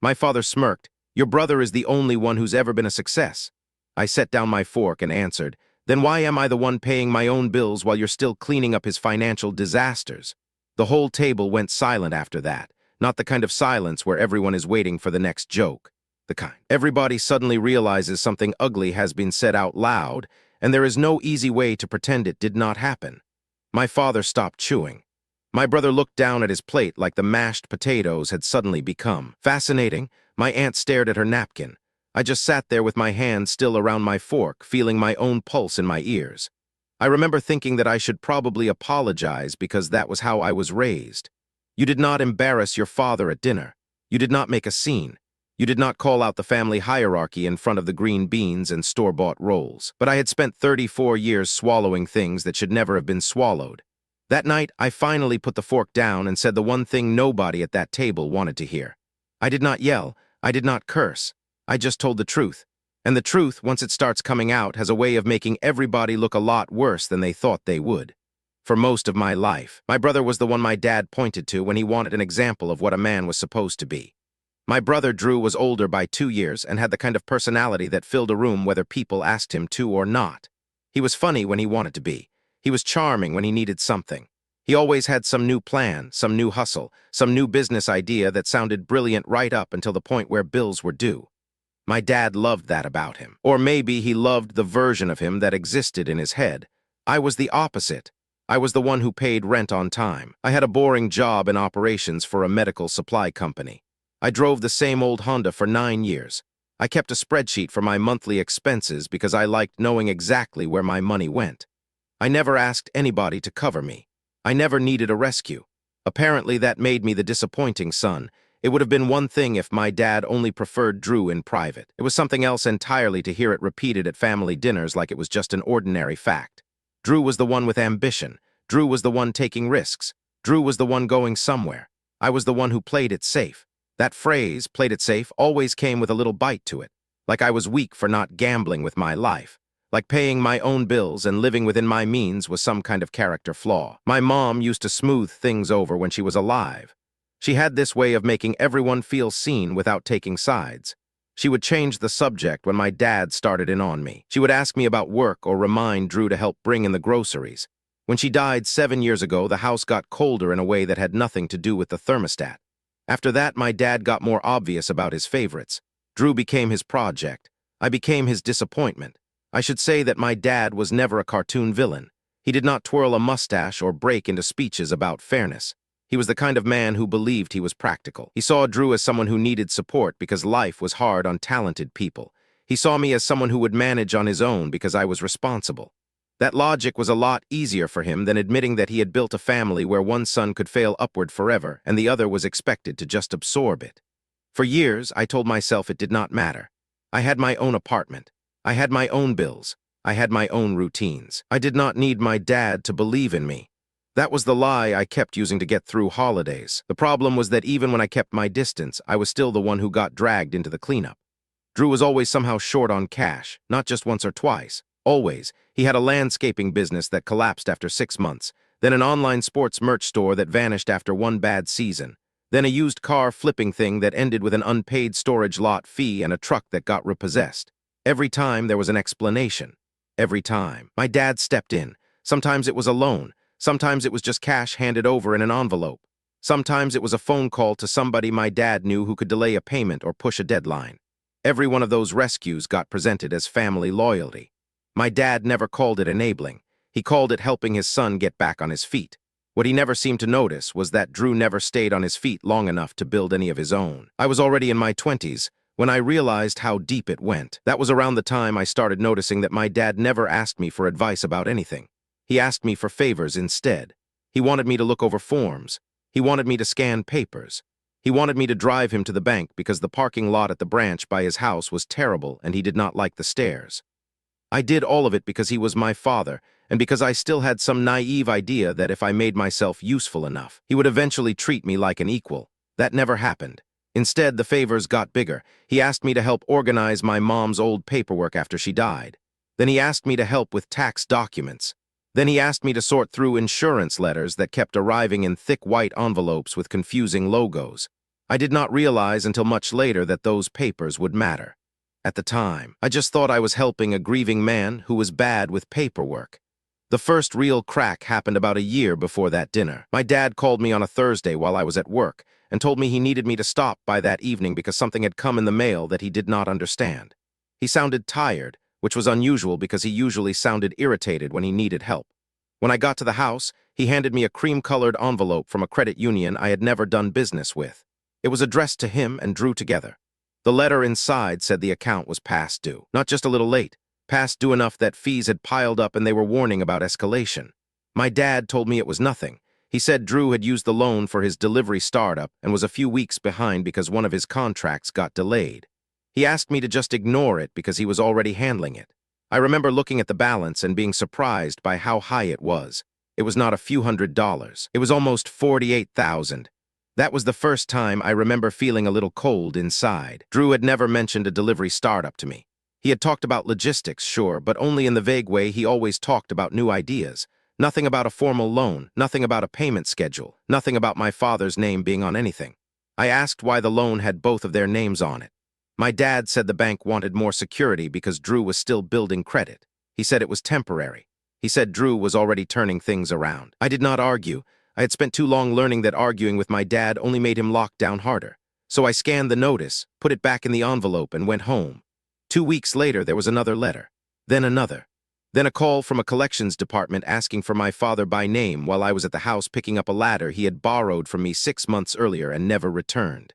My father smirked. "Your brother is the only one who's ever been a success." I set down my fork and answered, "Then why am I the one paying my own bills while you're still cleaning up his financial disasters?" The whole table went silent after that, not the kind of silence where everyone is waiting for the next joke. The kind. Everybody suddenly realizes something ugly has been said out loud, and there is no easy way to pretend it did not happen. My father stopped chewing. My brother looked down at his plate like the mashed potatoes had suddenly become. Fascinating, my aunt stared at her napkin. I just sat there with my hand still around my fork, feeling my own pulse in my ears. I remember thinking that I should probably apologize because that was how I was raised. You did not embarrass your father at dinner. You did not make a scene. You did not call out the family hierarchy in front of the green beans and store-bought rolls. But I had spent 34 years swallowing things that should never have been swallowed. That night, I finally put the fork down and said the one thing nobody at that table wanted to hear. I did not yell. I did not curse. I just told the truth. And the truth, once it starts coming out, has a way of making everybody look a lot worse than they thought they would. For most of my life, my brother was the one my dad pointed to when he wanted an example of what a man was supposed to be. My brother Drew was older by 2 years and had the kind of personality that filled a room whether people asked him to or not. He was funny when he wanted to be. He was charming when he needed something. He always had some new plan, some new hustle, some new business idea that sounded brilliant right up until the point where bills were due. My dad loved that about him. Or maybe he loved the version of him that existed in his head. I was the opposite. I was the one who paid rent on time. I had a boring job in operations for a medical supply company. I drove the same old Honda for 9 years. I kept a spreadsheet for my monthly expenses because I liked knowing exactly where my money went. I never asked anybody to cover me. I never needed a rescue. Apparently that made me the disappointing son. It would have been one thing if my dad only preferred Drew in private. It was something else entirely to hear it repeated at family dinners like it was just an ordinary fact. Drew was the one with ambition. Drew was the one taking risks. Drew was the one going somewhere. I was the one who played it safe. That phrase, "played it safe," always came with a little bite to it, like I was weak for not gambling with my life, like paying my own bills and living within my means was some kind of character flaw. My mom used to smooth things over when she was alive. She had this way of making everyone feel seen without taking sides. She would change the subject when my dad started in on me. She would ask me about work or remind Drew to help bring in the groceries. When she died 7 years ago, the house got colder in a way that had nothing to do with the thermostat. After that, my dad got more obvious about his favorites. Drew became his project. I became his disappointment. I should say that my dad was never a cartoon villain. He did not twirl a mustache or break into speeches about fairness. He was the kind of man who believed he was practical. He saw Drew as someone who needed support because life was hard on talented people. He saw me as someone who would manage on his own because I was responsible. That logic was a lot easier for him than admitting that he had built a family where one son could fail upward forever and the other was expected to just absorb it. For years, I told myself it did not matter. I had my own apartment. I had my own bills. I had my own routines. I did not need my dad to believe in me. That was the lie I kept using to get through holidays. The problem was that even when I kept my distance, I was still the one who got dragged into the cleanup. Drew was always somehow short on cash, not just once or twice. Always. He had a landscaping business that collapsed after 6 months, then an online sports merch store that vanished after one bad season, then a used car flipping thing that ended with an unpaid storage lot fee and a truck that got repossessed. Every time there was an explanation. Every time. My dad stepped in. Sometimes it was a loan. Sometimes it was just cash handed over in an envelope. Sometimes it was a phone call to somebody my dad knew who could delay a payment or push a deadline. Every one of those rescues got presented as family loyalty. My dad never called it enabling. He called it helping his son get back on his feet. What he never seemed to notice was that Drew never stayed on his feet long enough to build any of his own. I was already in my 20s when I realized how deep it went. That was around the time I started noticing that my dad never asked me for advice about anything. He asked me for favors instead. He wanted me to look over forms. He wanted me to scan papers. He wanted me to drive him to the bank because the parking lot at the branch by his house was terrible and he did not like the stairs. I did all of it because he was my father, and because I still had some naive idea that if I made myself useful enough, he would eventually treat me like an equal. That never happened. Instead, the favors got bigger. He asked me to help organize my mom's old paperwork after she died. Then he asked me to help with tax documents. Then he asked me to sort through insurance letters that kept arriving in thick white envelopes with confusing logos. I did not realize until much later that those papers would matter. At the time, I just thought I was helping a grieving man who was bad with paperwork. The first real crack happened about a year before that dinner. My dad called me on a Thursday while I was at work and told me he needed me to stop by that evening because something had come in the mail that he did not understand. He sounded tired, which was unusual because he usually sounded irritated when he needed help. When I got to the house, he handed me a cream-colored envelope from a credit union I had never done business with. It was addressed to him and Drew together. The letter inside said the account was past due, not just a little late, past due enough that fees had piled up and they were warning about escalation. My dad told me it was nothing. He said Drew had used the loan for his delivery startup and was a few weeks behind because one of his contracts got delayed. He asked me to just ignore it because he was already handling it. I remember looking at the balance and being surprised by how high it was. It was not a few $100s. It was almost $48,000. That was the first time I remember feeling a little cold inside. Drew had never mentioned a delivery startup to me. He had talked about logistics, sure, but only in the vague way he always talked about new ideas. Nothing about a formal loan, nothing about a payment schedule, nothing about my father's name being on anything. I asked why the loan had both of their names on it. My dad said the bank wanted more security because Drew was still building credit. He said it was temporary. He said Drew was already turning things around. I did not argue. I had spent too long learning that arguing with my dad only made him lock down harder. So I scanned the notice, put it back in the envelope, and went home. 2 weeks later, there was another letter. Then another. Then a call from a collections department asking for my father by name while I was at the house picking up a ladder he had borrowed from me 6 months earlier and never returned.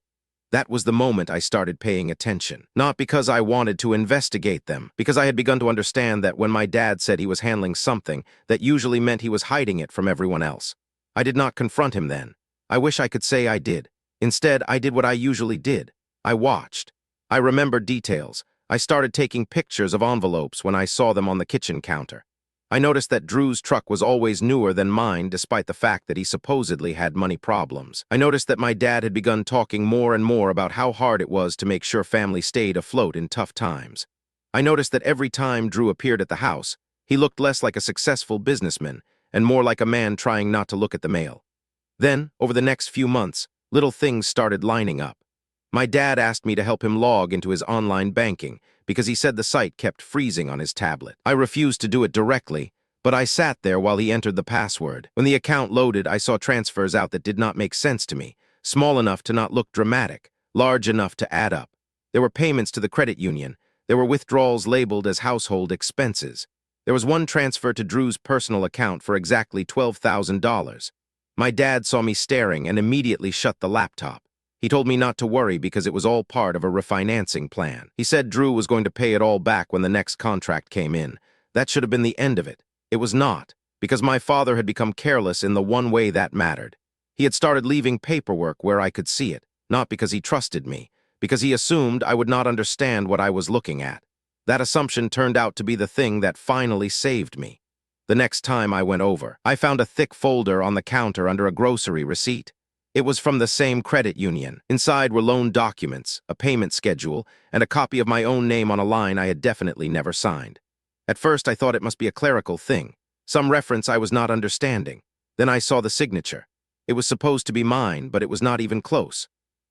That was the moment I started paying attention. Not because I wanted to investigate them, because I had begun to understand that when my dad said he was handling something, that usually meant he was hiding it from everyone else. I did not confront him then. I wish I could say I did. Instead, I did what I usually did. I watched. I remembered details. I started taking pictures of envelopes when I saw them on the kitchen counter. I noticed that Drew's truck was always newer than mine despite the fact that he supposedly had money problems. I noticed that my dad had begun talking more and more about how hard it was to make sure family stayed afloat in tough times. I noticed that every time Drew appeared at the house, he looked less like a successful businessman and more like a man trying not to look at the mail. Then, over the next few months, little things started lining up. My dad asked me to help him log into his online banking because he said the site kept freezing on his tablet. I refused to do it directly, but I sat there while he entered the password. When the account loaded, I saw transfers out that did not make sense to me, small enough to not look dramatic, large enough to add up. There were payments to the credit union. There were withdrawals labeled as household expenses. There was one transfer to Drew's personal account for exactly $12,000. My dad saw me staring and immediately shut the laptop. He told me not to worry because it was all part of a refinancing plan. He said Drew was going to pay it all back when the next contract came in. That should have been the end of it. It was not, because my father had become careless in the one way that mattered. He had started leaving paperwork where I could see it, not because he trusted me, because he assumed I would not understand what I was looking at. That assumption turned out to be the thing that finally saved me. The next time I went over, I found a thick folder on the counter under a grocery receipt. It was from the same credit union. Inside were loan documents, a payment schedule, and a copy of my own name on a line I had definitely never signed. At first, I thought it must be a clerical thing, some reference I was not understanding. Then I saw the signature. It was supposed to be mine, but it was not even close.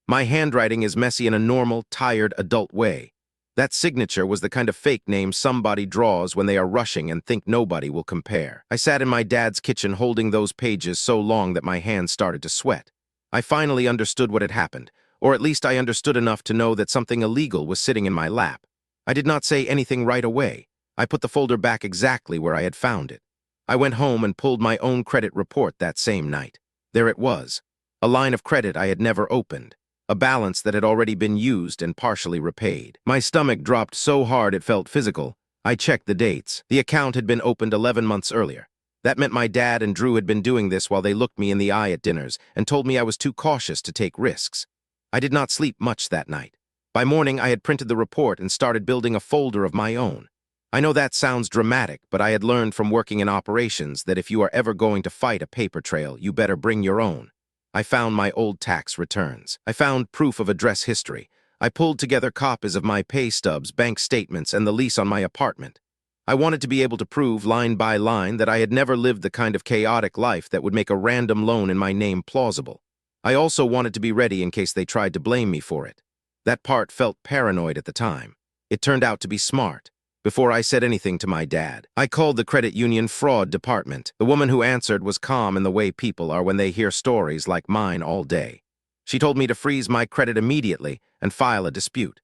My handwriting is messy in a normal, tired, adult way. That signature was the kind of fake name somebody draws when they are rushing and think nobody will compare. I sat in my dad's kitchen holding those pages so long that my hands started to sweat. I finally understood what had happened, or at least I understood enough to know that something illegal was sitting in my lap. I did not say anything right away. I put the folder back exactly where I had found it. I went home and pulled my own credit report that same night. There it was, a line of credit I had never opened. A balance that had already been used and partially repaid. My stomach dropped so hard it felt physical. I checked the dates. The account had been opened 11 months earlier. That meant my dad and Drew had been doing this while they looked me in the eye at dinners and told me I was too cautious to take risks. I did not sleep much that night. By morning, I had printed the report and started building a folder of my own. I know that sounds dramatic, but I had learned from working in operations that if you are ever going to fight a paper trail, you better bring your own. I found my old tax returns. I found proof of address history. I pulled together copies of my pay stubs, bank statements, and the lease on my apartment. I wanted to be able to prove line by line that I had never lived the kind of chaotic life that would make a random loan in my name plausible. I also wanted to be ready in case they tried to blame me for it. That part felt paranoid at the time. It turned out to be smart. Before I said anything to my dad, I called the credit union fraud department. The woman who answered was calm in the way people are when they hear stories like mine all day. She told me to freeze my credit immediately and file a dispute.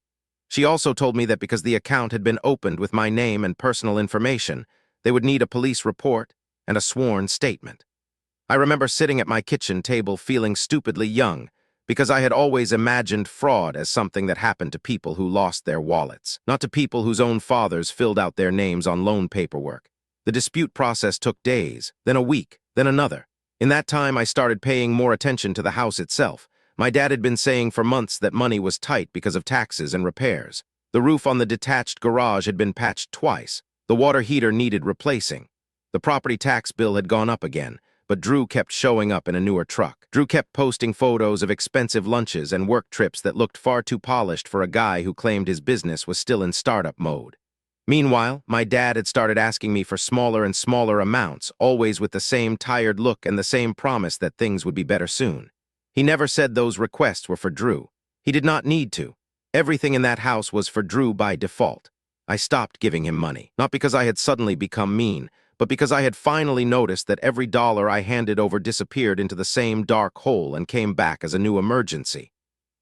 She also told me that because the account had been opened with my name and personal information, they would need a police report and a sworn statement. I remember sitting at my kitchen table feeling stupidly young because I had always imagined fraud as something that happened to people who lost their wallets, not to people whose own fathers filled out their names on loan paperwork. The dispute process took days, then a week, then another. In that time, I started paying more attention to the house itself. My dad had been saying for months that money was tight because of taxes and repairs. The roof on the detached garage had been patched twice. The water heater needed replacing. The property tax bill had gone up again, but Drew kept showing up in a newer truck. Drew kept posting photos of expensive lunches and work trips that looked far too polished for a guy who claimed his business was still in startup mode. Meanwhile, my dad had started asking me for smaller and smaller amounts, always with the same tired look and the same promise that things would be better soon. He never said those requests were for Drew. He did not need to. Everything in that house was for Drew by default. I stopped giving him money, not because I had suddenly become mean, but because I had finally noticed that every dollar I handed over disappeared into the same dark hole and came back as a new emergency.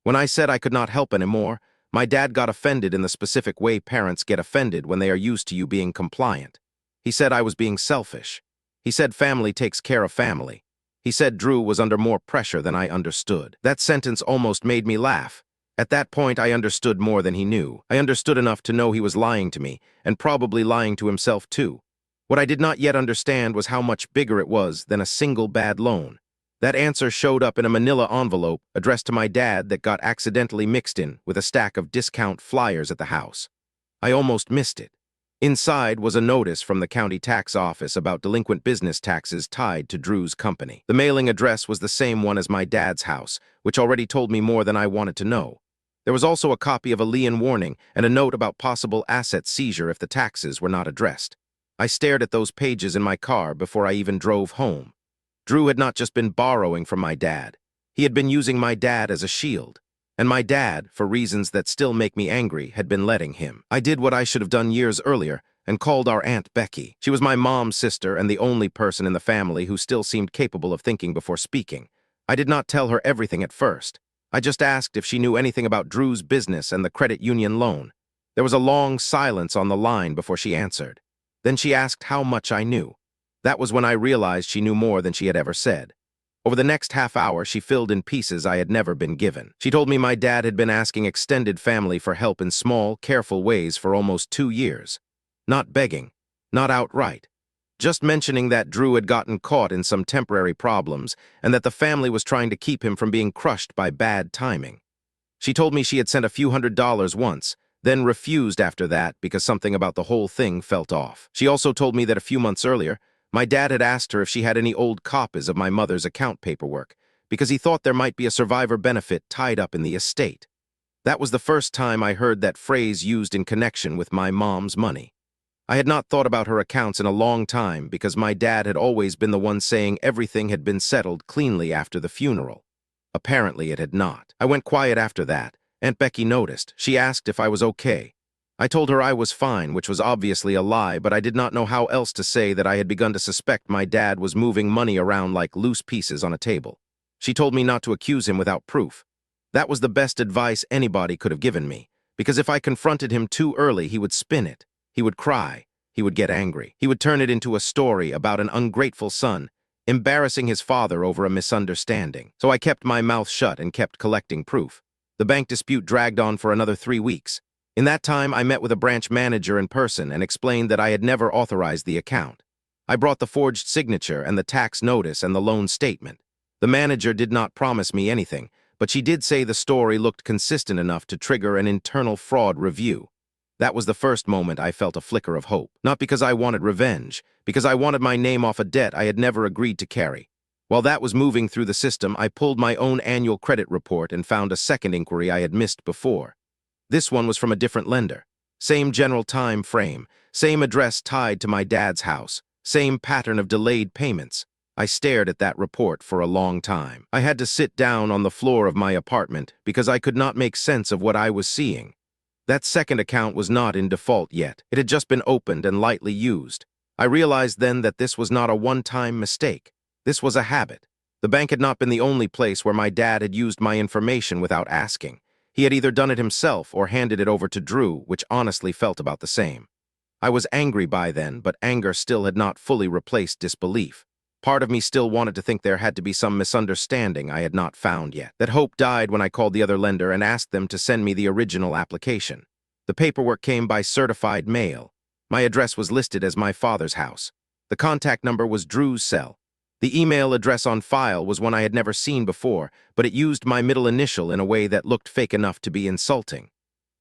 When I said I could not help anymore, my dad got offended in the specific way parents get offended when they are used to you being compliant. He said I was being selfish. He said family takes care of family. He said Drew was under more pressure than I understood. That sentence almost made me laugh. At that point, I understood more than he knew. I understood enough to know he was lying to me, and probably lying to himself too. What I did not yet understand was how much bigger it was than a single bad loan. That answer showed up in a manila envelope addressed to my dad that got accidentally mixed in with a stack of discount flyers at the house. I almost missed it. Inside was a notice from the county tax office about delinquent business taxes tied to Drew's company. The mailing address was the same one as my dad's house, which already told me more than I wanted to know. There was also a copy of a lien warning and a note about possible asset seizure if the taxes were not addressed. I stared at those pages in my car before I even drove home. Drew had not just been borrowing from my dad. He had been using my dad as a shield. And my dad, for reasons that still make me angry, had been letting him. I did what I should have done years earlier and called our Aunt Becky. She was my mom's sister and the only person in the family who still seemed capable of thinking before speaking. I did not tell her everything at first. I just asked if she knew anything about Drew's business and the credit union loan. There was a long silence on the line before she answered. Then she asked how much I knew. That was when I realized she knew more than she had ever said. Over the next half hour, she filled in pieces I had never been given. She told me my dad had been asking extended family for help in small, careful ways for almost 2 years. Not begging, not outright. Just mentioning that Drew had gotten caught in some temporary problems and that the family was trying to keep him from being crushed by bad timing. She told me she had sent a few $100s once, then refused after that because something about the whole thing felt off. She also told me that a few months earlier, my dad had asked her if she had any old copies of my mother's account paperwork, because he thought there might be a survivor benefit tied up in the estate. That was the first time I heard that phrase used in connection with my mom's money. I had not thought about her accounts in a long time because my dad had always been the one saying everything had been settled cleanly after the funeral. Apparently it had not. I went quiet after that. Aunt Becky noticed. She asked if I was okay. I told her I was fine, which was obviously a lie, but I did not know how else to say that I had begun to suspect my dad was moving money around like loose pieces on a table. She told me not to accuse him without proof. That was the best advice anybody could have given me, because if I confronted him too early, he would spin it. He would cry. He would get angry. He would turn it into a story about an ungrateful son, embarrassing his father over a misunderstanding. So I kept my mouth shut and kept collecting proof. The bank dispute dragged on for another 3 weeks. In that time, I met with a branch manager in person and explained that I had never authorized the account. I brought the forged signature and the tax notice and the loan statement. The manager did not promise me anything, but she did say the story looked consistent enough to trigger an internal fraud review. That was the first moment I felt a flicker of hope. Not because I wanted revenge, because I wanted my name off a debt I had never agreed to carry. While that was moving through the system, I pulled my own annual credit report and found a second inquiry I had missed before. This one was from a different lender. Same general time frame, same address tied to my dad's house, same pattern of delayed payments. I stared at that report for a long time. I had to sit down on the floor of my apartment because I could not make sense of what I was seeing. That second account was not in default yet. It had just been opened and lightly used. I realized then that this was not a one-time mistake. This was a habit. The bank had not been the only place where my dad had used my information without asking. He had either done it himself or handed it over to Drew, which honestly felt about the same. I was angry by then, but anger still had not fully replaced disbelief. Part of me still wanted to think there had to be some misunderstanding I had not found yet. That hope died when I called the other lender and asked them to send me the original application. The paperwork came by certified mail. My address was listed as my father's house. The contact number was Drew's cell. The email address on file was one I had never seen before, but it used my middle initial in a way that looked fake enough to be insulting.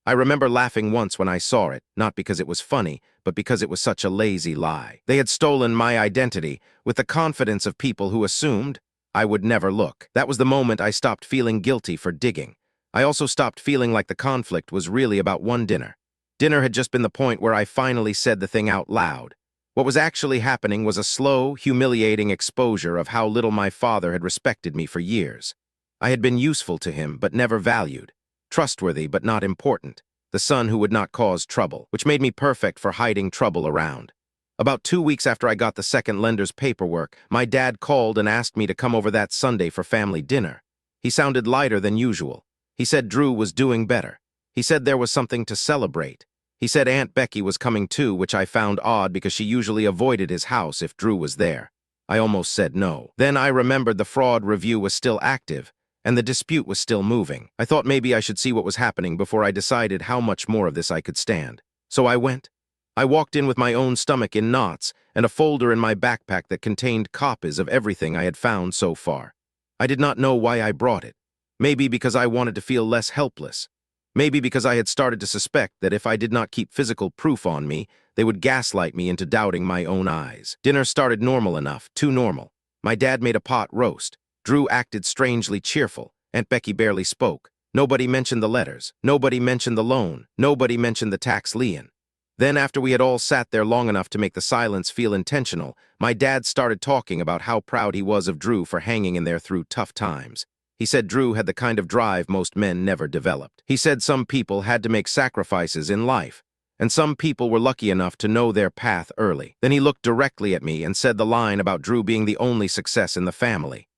I remember laughing once when I saw it, not because it was funny, but because it was such a lazy lie. They had stolen my identity with the confidence of people who assumed I would never look. That was the moment I stopped feeling guilty for digging. I also stopped feeling like the conflict was really about one dinner. Dinner had just been the point where I finally said the thing out loud. What was actually happening was a slow, humiliating exposure of how little my father had respected me for years. I had been useful to him, but never valued. Trustworthy, but not important. The son who would not cause trouble, which made me perfect for hiding trouble around. About 2 weeks after I got the second lender's paperwork, my dad called and asked me to come over that Sunday for family dinner. He sounded lighter than usual. He said Drew was doing better. He said there was something to celebrate. He said Aunt Becky was coming too, which I found odd because she usually avoided his house if Drew was there. I almost said no. Then I remembered the fraud review was still active, and the dispute was still moving. I thought maybe I should see what was happening before I decided how much more of this I could stand. So I went. I walked in with my own stomach in knots and a folder in my backpack that contained copies of everything I had found so far. I did not know why I brought it. Maybe because I wanted to feel less helpless. Maybe because I had started to suspect that if I did not keep physical proof on me, they would gaslight me into doubting my own eyes. Dinner started normal enough, too normal. My dad made a pot roast. Drew acted strangely cheerful. Aunt Becky barely spoke. Nobody mentioned the letters. Nobody mentioned the loan. Nobody mentioned the tax lien. Then, after we had all sat there long enough to make the silence feel intentional, my dad started talking about how proud he was of Drew for hanging in there through tough times. He said Drew had the kind of drive most men never developed. He said some people had to make sacrifices in life, and some people were lucky enough to know their path early. Then he looked directly at me and said the line about Drew being the only success in the family.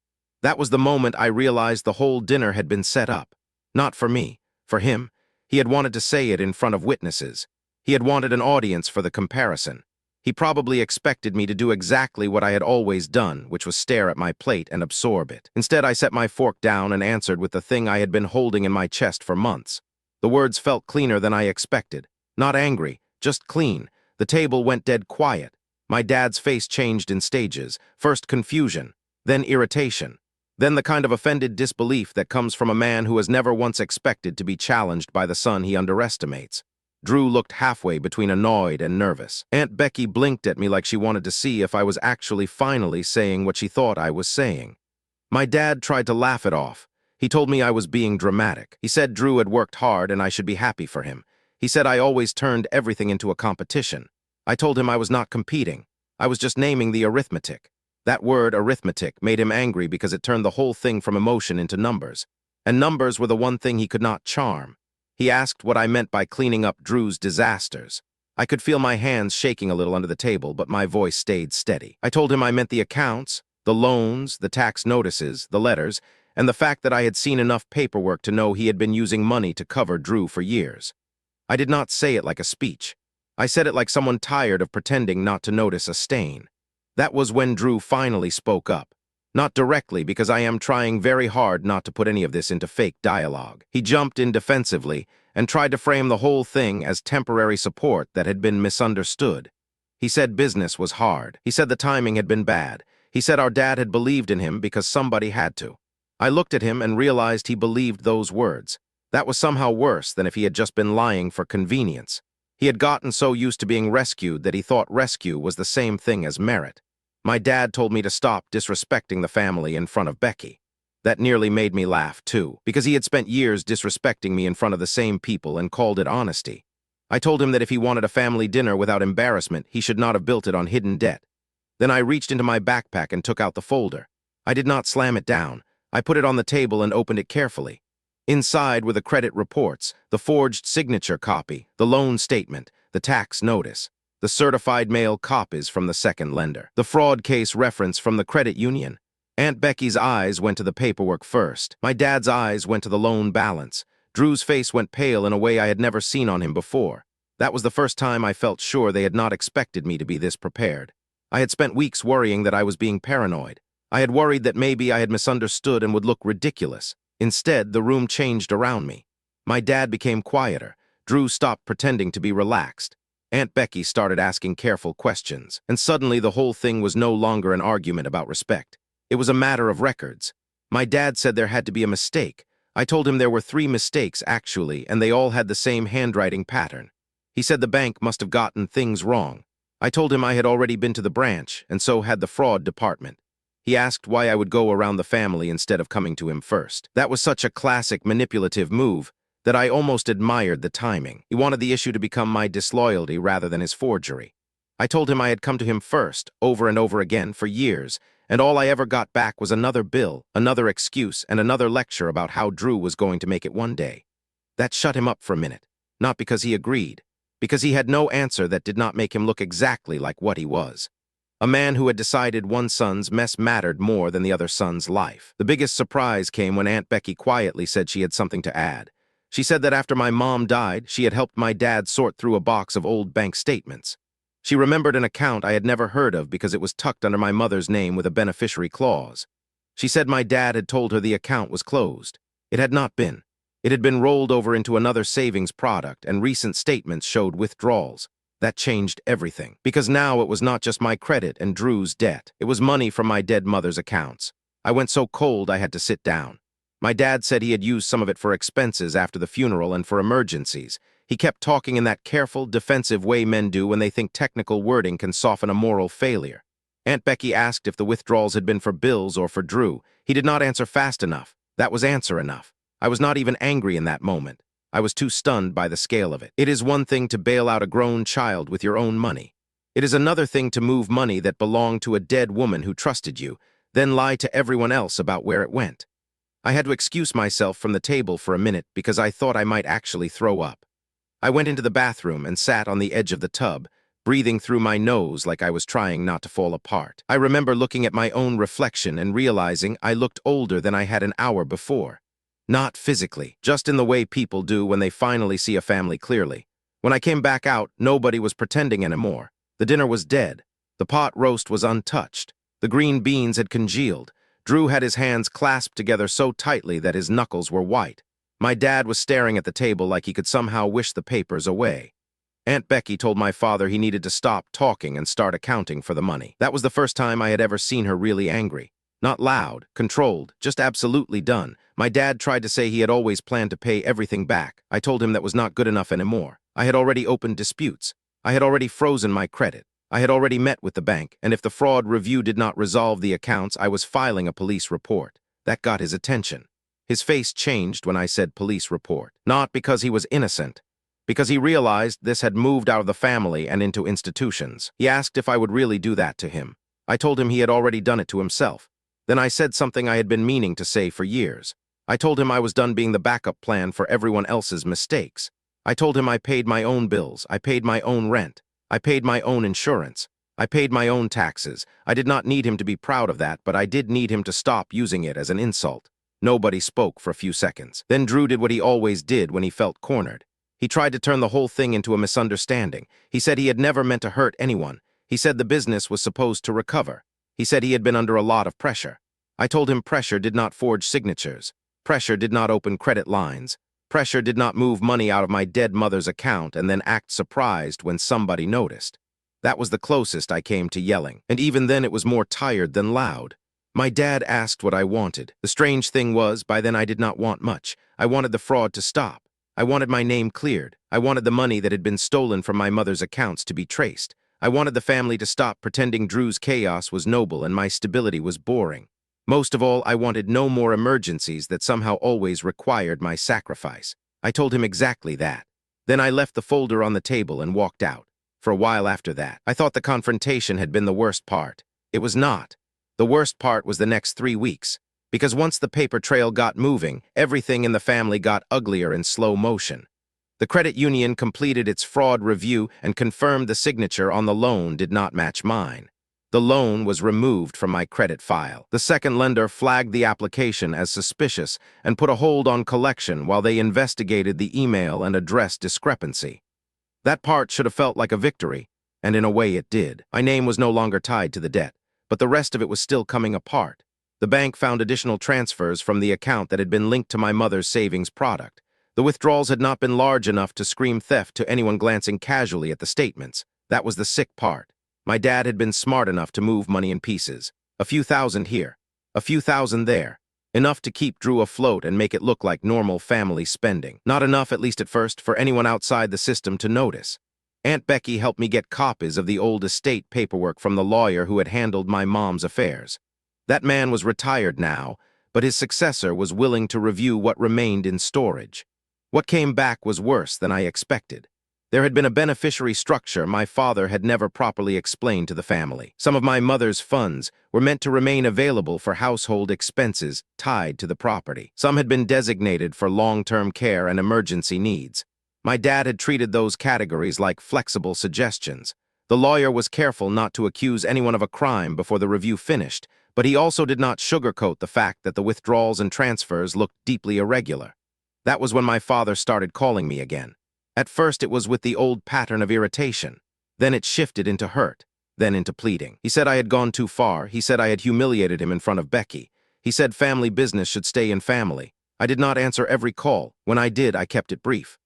That was the moment I realized the whole dinner had been set up. Not for me, for him. He had wanted to say it in front of witnesses. He had wanted an audience for the comparison. He probably expected me to do exactly what I had always done, which was stare at my plate and absorb it. Instead, I set my fork down and answered with the thing I had been holding in my chest for months. The words felt cleaner than I expected. Not angry, just clean. The table went dead quiet. My dad's face changed in stages. First confusion, then irritation. Then the kind of offended disbelief that comes from a man who has never once expected to be challenged by the son he underestimates. Drew looked halfway between annoyed and nervous. Aunt Becky blinked at me like she wanted to see if I was actually finally saying what she thought I was saying. My dad tried to laugh it off. He told me I was being dramatic. He said Drew had worked hard and I should be happy for him. He said I always turned everything into a competition. I told him I was not competing. I was just naming the arithmetic. That word, arithmetic, made him angry because it turned the whole thing from emotion into numbers. And numbers were the one thing he could not charm. He asked what I meant by cleaning up Drew's disasters. I could feel my hands shaking a little under the table, but my voice stayed steady. I told him I meant the accounts, the loans, the tax notices, the letters, and the fact that I had seen enough paperwork to know he had been using money to cover Drew for years. I did not say it like a speech. I said it like someone tired of pretending not to notice a stain. That was when Drew finally spoke up. Not directly, because I am trying very hard not to put any of this into fake dialogue. He jumped in defensively and tried to frame the whole thing as temporary support that had been misunderstood. He said business was hard. He said the timing had been bad. He said our dad had believed in him because somebody had to. I looked at him and realized he believed those words. That was somehow worse than if he had just been lying for convenience. He had gotten so used to being rescued that he thought rescue was the same thing as merit. My dad told me to stop disrespecting the family in front of Becky. That nearly made me laugh, too, because he had spent years disrespecting me in front of the same people and called it honesty. I told him that if he wanted a family dinner without embarrassment, he should not have built it on hidden debt. Then I reached into my backpack and took out the folder. I did not slam it down. I put it on the table and opened it carefully. Inside were the credit reports, the forged signature copy, the loan statement, the tax notice, the certified mail copies from the second lender, the fraud case reference from the credit union. Aunt Becky's eyes went to the paperwork first. My dad's eyes went to the loan balance. Drew's face went pale in a way I had never seen on him before. That was the first time I felt sure they had not expected me to be this prepared. I had spent weeks worrying that I was being paranoid. I had worried that maybe I had misunderstood and would look ridiculous. Instead, the room changed around me. My dad became quieter. Drew stopped pretending to be relaxed. Aunt Becky started asking careful questions, and suddenly the whole thing was no longer an argument about respect. It was a matter of records. My dad said there had to be a mistake. I told him there were 3 mistakes, actually, and they all had the same handwriting pattern. He said the bank must have gotten things wrong. I told him I had already been to the branch, and so had the fraud department. He asked why I would go around the family instead of coming to him first. That was such a classic manipulative move that I almost admired the timing. He wanted the issue to become my disloyalty rather than his forgery. I told him I had come to him first, over and over again, for years, and all I ever got back was another bill, another excuse, and another lecture about how Drew was going to make it one day. That shut him up for a minute, not because he agreed, because he had no answer that did not make him look exactly like what he was. A man who had decided one son's mess mattered more than the other son's life. The biggest surprise came when Aunt Becky quietly said she had something to add. She said that after my mom died, she had helped my dad sort through a box of old bank statements. She remembered an account I had never heard of because it was tucked under my mother's name with a beneficiary clause. She said my dad had told her the account was closed. It had not been. It had been rolled over into another savings product, and recent statements showed withdrawals. That changed everything, because now it was not just my credit and Drew's debt. It was money from my dead mother's accounts. I went so cold I had to sit down. My dad said he had used some of it for expenses after the funeral and for emergencies. He kept talking in that careful, defensive way men do when they think technical wording can soften a moral failure. Aunt Becky asked if the withdrawals had been for bills or for Drew. He did not answer fast enough. That was answer enough. I was not even angry in that moment. I was too stunned by the scale of it. It is one thing to bail out a grown child with your own money. It is another thing to move money that belonged to a dead woman who trusted you, then lie to everyone else about where it went. I had to excuse myself from the table for a minute because I thought I might actually throw up. I went into the bathroom and sat on the edge of the tub, breathing through my nose like I was trying not to fall apart. I remember looking at my own reflection and realizing I looked older than I had an hour before. Not physically, just in the way people do when they finally see a family clearly. When I came back out, nobody was pretending anymore. The dinner was dead. The pot roast was untouched. The green beans had congealed. Drew had his hands clasped together so tightly that his knuckles were white. My dad was staring at the table like he could somehow wish the papers away. Aunt Becky told my father he needed to stop talking and start accounting for the money. That was the first time I had ever seen her really angry. Not loud, controlled, just absolutely done. My dad tried to say he had always planned to pay everything back. I told him that was not good enough anymore. I had already opened disputes. I had already frozen my credit. I had already met with the bank, and if the fraud review did not resolve the accounts, I was filing a police report. That got his attention. His face changed when I said police report. Not because he was innocent, because he realized this had moved out of the family and into institutions. He asked if I would really do that to him. I told him he had already done it to himself. Then I said something I had been meaning to say for years. I told him I was done being the backup plan for everyone else's mistakes. I told him I paid my own bills, I paid my own rent, I paid my own insurance, I paid my own taxes. I did not need him to be proud of that, but I did need him to stop using it as an insult. Nobody spoke for a few seconds. Then Drew did what he always did when he felt cornered. He tried to turn the whole thing into a misunderstanding. He said he had never meant to hurt anyone. He said the business was supposed to recover. He said he had been under a lot of pressure. I told him pressure did not forge signatures. Pressure did not open credit lines. Pressure did not move money out of my dead mother's account and then act surprised when somebody noticed. That was the closest I came to yelling, and even then it was more tired than loud. My dad asked what I wanted. The strange thing was, by then I did not want much. I wanted the fraud to stop. I wanted my name cleared. I wanted the money that had been stolen from my mother's accounts to be traced. I wanted the family to stop pretending Drew's chaos was noble and my stability was boring. Most of all, I wanted no more emergencies that somehow always required my sacrifice. I told him exactly that. Then I left the folder on the table and walked out. For a while after that, I thought the confrontation had been the worst part. It was not. The worst part was the next 3 weeks, because once the paper trail got moving, everything in the family got uglier in slow motion. The credit union completed its fraud review and confirmed the signature on the loan did not match mine. The loan was removed from my credit file. The second lender flagged the application as suspicious and put a hold on collection while they investigated the email and address discrepancy. That part should have felt like a victory, and in a way it did. My name was no longer tied to the debt, but the rest of it was still coming apart. The bank found additional transfers from the account that had been linked to my mother's savings product. The withdrawals had not been large enough to scream theft to anyone glancing casually at the statements. That was the sick part. My dad had been smart enough to move money in pieces. A few thousand here, a few thousand there. Enough to keep Drew afloat and make it look like normal family spending. Not enough, at least at first, for anyone outside the system to notice. Aunt Becky helped me get copies of the old estate paperwork from the lawyer who had handled my mom's affairs. That man was retired now, but his successor was willing to review what remained in storage. What came back was worse than I expected. There had been a beneficiary structure my father had never properly explained to the family. Some of my mother's funds were meant to remain available for household expenses tied to the property. Some had been designated for long-term care and emergency needs. My dad had treated those categories like flexible suggestions. The lawyer was careful not to accuse anyone of a crime before the review finished, but he also did not sugarcoat the fact that the withdrawals and transfers looked deeply irregular. That was when my father started calling me again. At first it was with the old pattern of irritation. Then it shifted into hurt, then into pleading. He said I had gone too far. He said I had humiliated him in front of Becky. He said family business should stay in family. I did not answer every call. When I did, I kept it brief.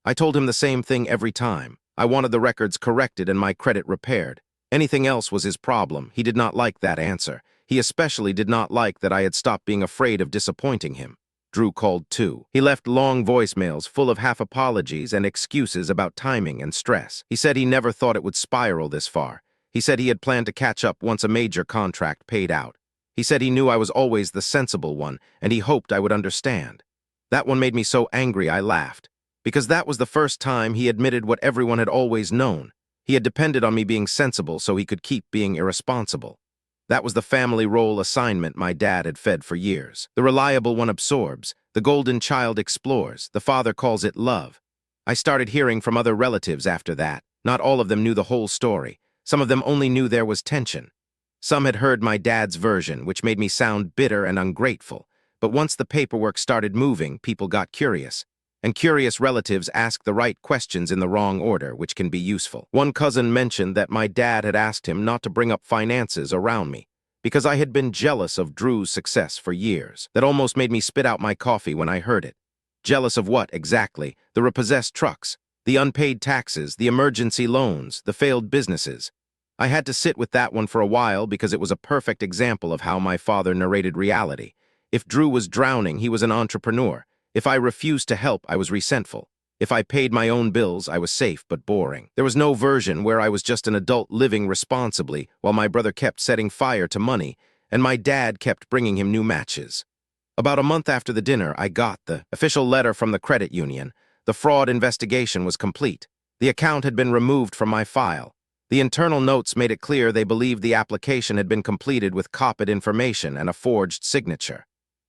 I told him the same thing every time. I wanted the records corrected and my credit repaired. Anything else was his problem. He did not like that answer. He especially did not like that I had stopped being afraid of disappointing him. Drew called too. He left long voicemails full of half apologies and excuses about timing and stress. He said he never thought it would spiral this far. He said he had planned to catch up once a major contract paid out. He said he knew I was always the sensible one, and he hoped I would understand. That one made me so angry I laughed, because that was the first time he admitted what everyone had always known. He had depended on me being sensible so he could keep being irresponsible. That was the family role assignment my dad had fed for years. The reliable one absorbs, the golden child explores, the father calls it love. I started hearing from other relatives after that. Not all of them knew the whole story. Some of them only knew there was tension. Some had heard my dad's version, which made me sound bitter and ungrateful. But once the paperwork started moving, people got curious. And curious relatives ask the right questions in the wrong order, which can be useful. One cousin mentioned that my dad had asked him not to bring up finances around me, because I had been jealous of Drew's success for years. That almost made me spit out my coffee when I heard it. Jealous of what, exactly? The repossessed trucks, the unpaid taxes, the emergency loans, the failed businesses. I had to sit with that one for a while because it was a perfect example of how my father narrated reality. If Drew was drowning, he was an entrepreneur. If I refused to help, I was resentful. If I paid my own bills, I was safe but boring. There was no version where I was just an adult living responsibly while my brother kept setting fire to money and my dad kept bringing him new matches. About a month after the dinner, I got the official letter from the credit union. The fraud investigation was complete. The account had been removed from my file. The internal notes made it clear they believed the application had been completed with copied information and a forged signature.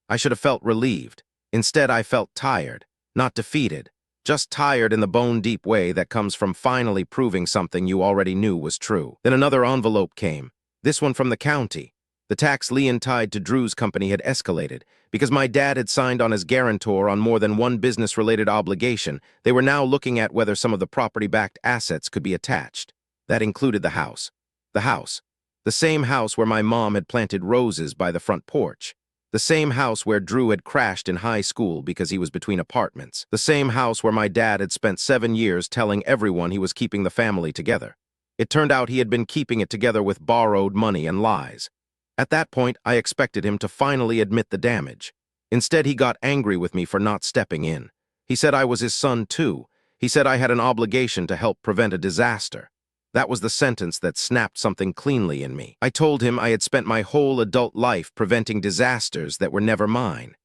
I should have felt relieved. Instead, I felt tired, not defeated, just tired in the bone-deep way that comes from finally proving something you already knew was true. Then another envelope came, this one from the county. The tax lien tied to Drew's company had escalated. Because my dad had signed on as guarantor on more than one business-related obligation, they were now looking at whether some of the property-backed assets could be attached. That included the house. The same house where my mom had planted roses by the front porch. The same house where Drew had crashed in high school because he was between apartments. The same house where my dad had spent 7 years telling everyone he was keeping the family together. It turned out he had been keeping it together with borrowed money and lies. At that point, I expected him to finally admit the damage. Instead, he got angry with me for not stepping in. He said I was his son too. He said I had an obligation to help prevent a disaster. That was the sentence that snapped something cleanly in me. I told him I had spent my whole adult life preventing disasters that were never mine.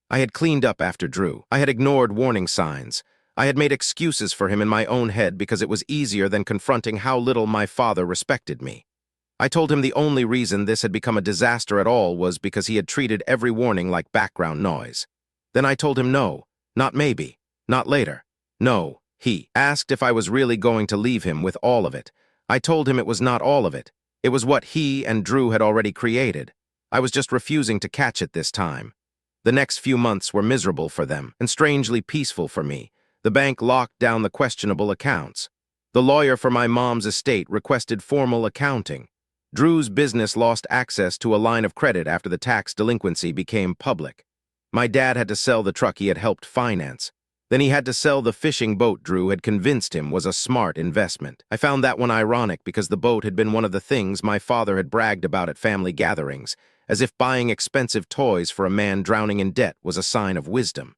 I had cleaned up after Drew. I had ignored warning signs. I had made excuses for him in my own head because it was easier than confronting how little my father respected me. I told him the only reason this had become a disaster at all was because he had treated every warning like background noise. Then I told him no, not maybe, not later. No, he asked if I was really going to leave him with all of it. I told him it was not all of it. It was what he and Drew had already created. I was just refusing to catch it this time. The next few months were miserable for them and strangely peaceful for me. The bank locked down the questionable accounts. The lawyer for my mom's estate requested formal accounting. Drew's business lost access to a line of credit after the tax delinquency became public. My dad had to sell the truck he had helped finance. Then he had to sell the fishing boat Drew had convinced him was a smart investment. I found that one ironic because the boat had been one of the things my father had bragged about at family gatherings, as if buying expensive toys for a man drowning in debt was a sign of wisdom.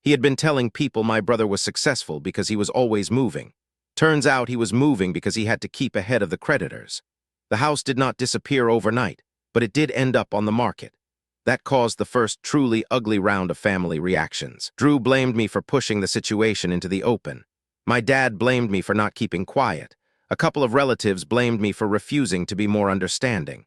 He had been telling people my brother was successful because he was always moving. Turns out he was moving because he had to keep ahead of the creditors. The house did not disappear overnight, but it did end up on the market. That caused the first truly ugly round of family reactions. Drew blamed me for pushing the situation into the open. My dad blamed me for not keeping quiet. A couple of relatives blamed me for refusing to be more understanding.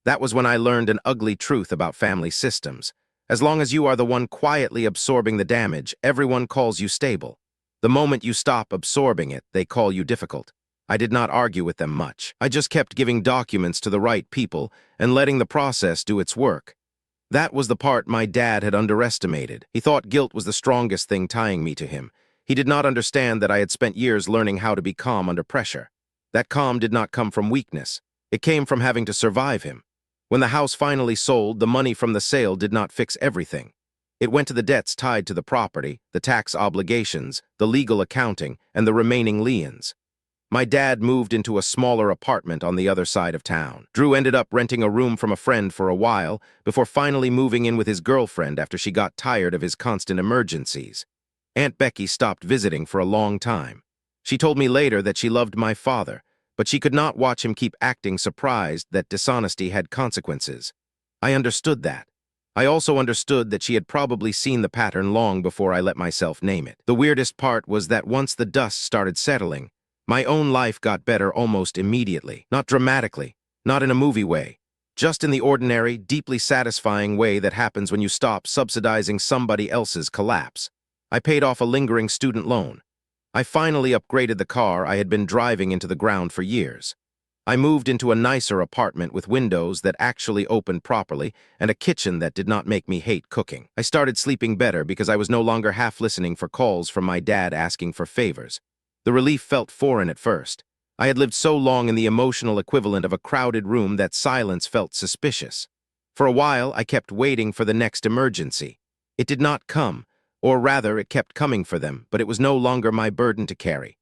That was when I learned an ugly truth about family systems. As long as you are the one quietly absorbing the damage, everyone calls you stable. The moment you stop absorbing it, they call you difficult. I did not argue with them much. I just kept giving documents to the right people and letting the process do its work. That was the part my dad had underestimated. He thought guilt was the strongest thing tying me to him. He did not understand that I had spent years learning how to be calm under pressure. That calm did not come from weakness. It came from having to survive him. When the house finally sold, the money from the sale did not fix everything. It went to the debts tied to the property, the tax obligations, the legal accounting, and the remaining liens. My dad moved into a smaller apartment on the other side of town. Drew ended up renting a room from a friend for a while, before finally moving in with his girlfriend after she got tired of his constant emergencies. Aunt Becky stopped visiting for a long time. She told me later that she loved my father, but she could not watch him keep acting surprised that dishonesty had consequences. I understood that. I also understood that she had probably seen the pattern long before I let myself name it. The weirdest part was that once the dust started settling, my own life got better almost immediately. Not dramatically, not in a movie way, just in the ordinary, deeply satisfying way that happens when you stop subsidizing somebody else's collapse. I paid off a lingering student loan. I finally upgraded the car I had been driving into the ground for years. I moved into a nicer apartment with windows that actually opened properly and a kitchen that did not make me hate cooking. I started sleeping better because I was no longer half listening for calls from my dad asking for favors. The relief felt foreign at first. I had lived so long in the emotional equivalent of a crowded room that silence felt suspicious. For a while, I kept waiting for the next emergency. It did not come, or rather, it kept coming for them, but it was no longer my burden to carry.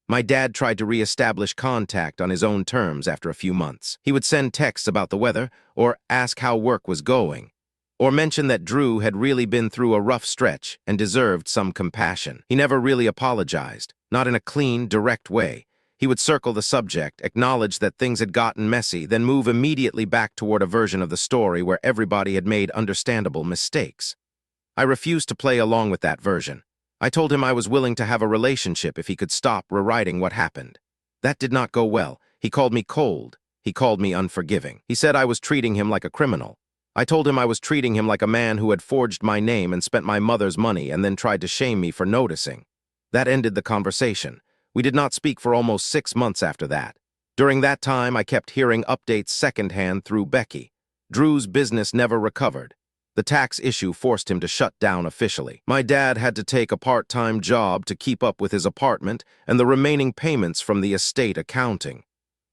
My dad tried to re-establish contact on his own terms after a few months. He would send texts about the weather, or ask how work was going, or mention that Drew had really been through a rough stretch and deserved some compassion. He never really apologized. Not in a clean, direct way. He would circle the subject, acknowledge that things had gotten messy, then move immediately back toward a version of the story where everybody had made understandable mistakes. I refused to play along with that version. I told him I was willing to have a relationship if he could stop rewriting what happened. That did not go well. He called me cold. He called me unforgiving. He said I was treating him like a criminal. I told him I was treating him like a man who had forged my name and spent my mother's money and then tried to shame me for noticing. That ended the conversation. We did not speak for almost 6 months after that. During that time, I kept hearing updates secondhand through Becky. Drew's business never recovered. The tax issue forced him to shut down officially. My dad had to take a part-time job to keep up with his apartment and the remaining payments from the estate accounting.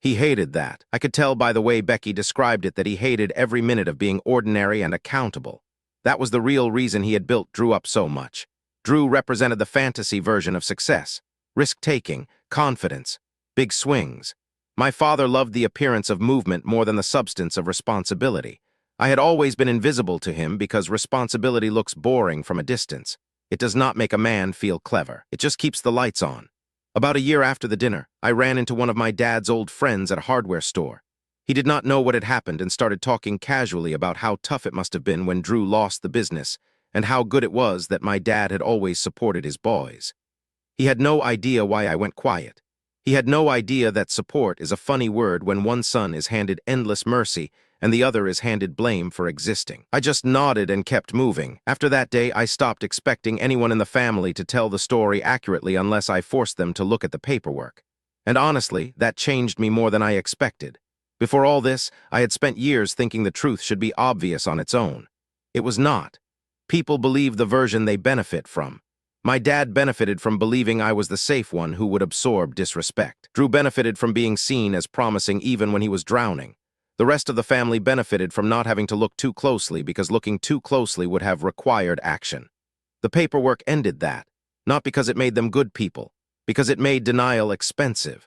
He hated that. I could tell by the way Becky described it that he hated every minute of being ordinary and accountable. That was the real reason he had built Drew up so much. Drew represented the fantasy version of success. Risk-taking, confidence, big swings. My father loved the appearance of movement more than the substance of responsibility. I had always been invisible to him because responsibility looks boring from a distance. It does not make a man feel clever. It just keeps the lights on. About a year after the dinner, I ran into one of my dad's old friends at a hardware store. He did not know what had happened and started talking casually about how tough it must have been when Drew lost the business and how good it was that my dad had always supported his boys. He had no idea why I went quiet. He had no idea that support is a funny word when one son is handed endless mercy and the other is handed blame for existing. I just nodded and kept moving. After that day, I stopped expecting anyone in the family to tell the story accurately unless I forced them to look at the paperwork. And honestly, that changed me more than I expected. Before all this, I had spent years thinking the truth should be obvious on its own. It was not. People believe the version they benefit from. My dad benefited from believing I was the safe one who would absorb disrespect. Drew benefited from being seen as promising even when he was drowning. The rest of the family benefited from not having to look too closely because looking too closely would have required action. The paperwork ended that, not because it made them good people, because it made denial expensive.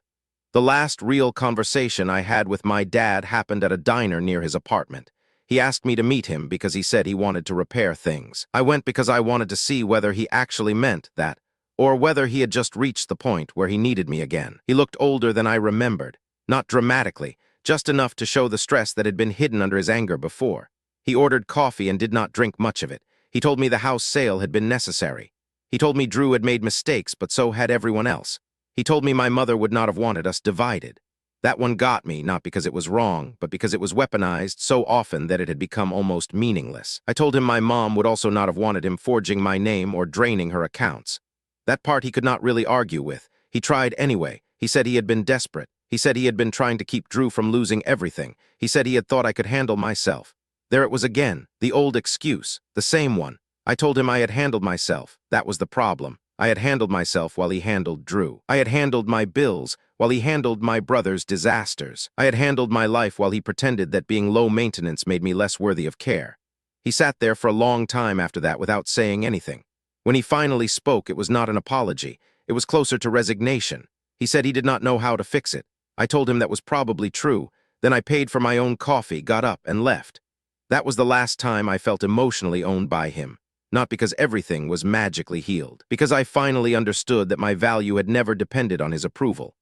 The last real conversation I had with my dad happened at a diner near his apartment. He asked me to meet him because he said he wanted to repair things. I went because I wanted to see whether he actually meant that, or whether he had just reached the point where he needed me again. He looked older than I remembered, not dramatically, just enough to show the stress that had been hidden under his anger before. He ordered coffee and did not drink much of it. He told me the house sale had been necessary. He told me Drew had made mistakes, but so had everyone else. He told me my mother would not have wanted us divided. That one got me, not because it was wrong, but because it was weaponized so often that it had become almost meaningless. I told him my mom would also not have wanted him forging my name or draining her accounts. That part he could not really argue with. He tried anyway. He said he had been desperate. He said he had been trying to keep Drew from losing everything. He said he had thought I could handle myself. There it was again, the old excuse, the same one. I told him I had handled myself. That was the problem. I had handled myself while he handled Drew. I had handled my bills while he handled my brother's disasters. I had handled my life while he pretended that being low maintenance made me less worthy of care. He sat there for a long time after that without saying anything. When he finally spoke, it was not an apology. It was closer to resignation. He said he did not know how to fix it. I told him that was probably true. Then I paid for my own coffee, got up, and left. That was the last time I felt emotionally owned by him. Not because everything was magically healed. Because I finally understood that my value had never depended on his approval.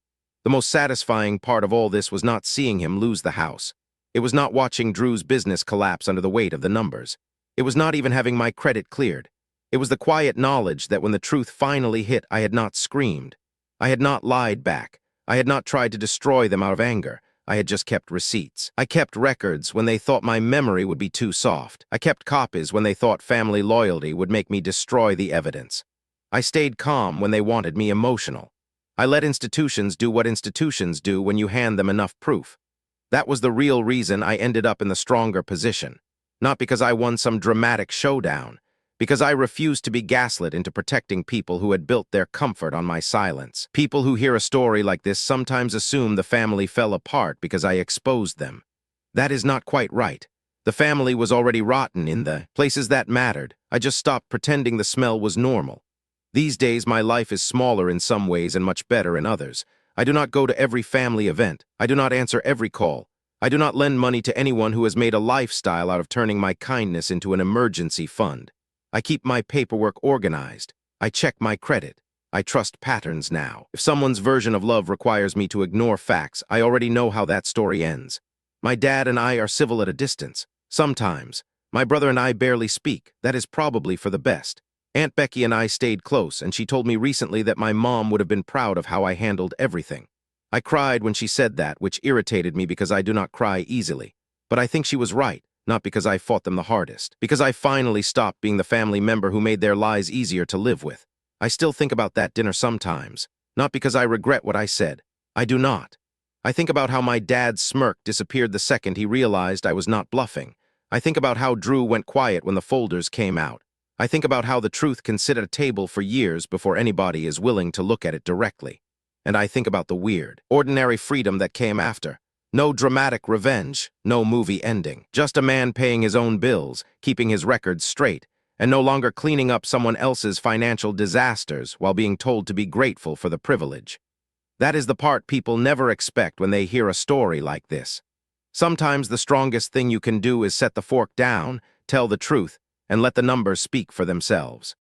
The most satisfying part of all this was not seeing him lose the house. It was not watching Drew's business collapse under the weight of the numbers. It was not even having my credit cleared. It was the quiet knowledge that when the truth finally hit, I had not screamed. I had not lied back. I had not tried to destroy them out of anger. I had just kept receipts. I kept records when they thought my memory would be too soft. I kept copies when they thought family loyalty would make me destroy the evidence. I stayed calm when they wanted me emotional. I let institutions do what institutions do when you hand them enough proof. That was the real reason I ended up in the stronger position. Not because I won some dramatic showdown. Because I refused to be gaslit into protecting people who had built their comfort on my silence. People who hear a story like this sometimes assume the family fell apart because I exposed them. That is not quite right. The family was already rotten in the places that mattered. I just stopped pretending the smell was normal. These days, my life is smaller in some ways and much better in others. I do not go to every family event. I do not answer every call. I do not lend money to anyone who has made a lifestyle out of turning my kindness into an emergency fund. I keep my paperwork organized. I check my credit. I trust patterns now. If someone's version of love requires me to ignore facts, I already know how that story ends. My dad and I are civil at a distance. Sometimes. My brother and I barely speak. That is probably for the best. Aunt Becky and I stayed close, and she told me recently that my mom would have been proud of how I handled everything. I cried when she said that, which irritated me because I do not cry easily. But I think she was right. Not because I fought them the hardest. Because I finally stopped being the family member who made their lies easier to live with. I still think about that dinner sometimes. Not because I regret what I said. I do not. I think about how my dad's smirk disappeared the second he realized I was not bluffing. I think about how Drew went quiet when the folders came out. I think about how the truth can sit at a table for years before anybody is willing to look at it directly. And I think about the weird, ordinary freedom that came after. No dramatic revenge, no movie ending. Just a man paying his own bills, keeping his records straight, and no longer cleaning up someone else's financial disasters while being told to be grateful for the privilege. That is the part people never expect when they hear a story like this. Sometimes the strongest thing you can do is set the fork down, tell the truth, and let the numbers speak for themselves.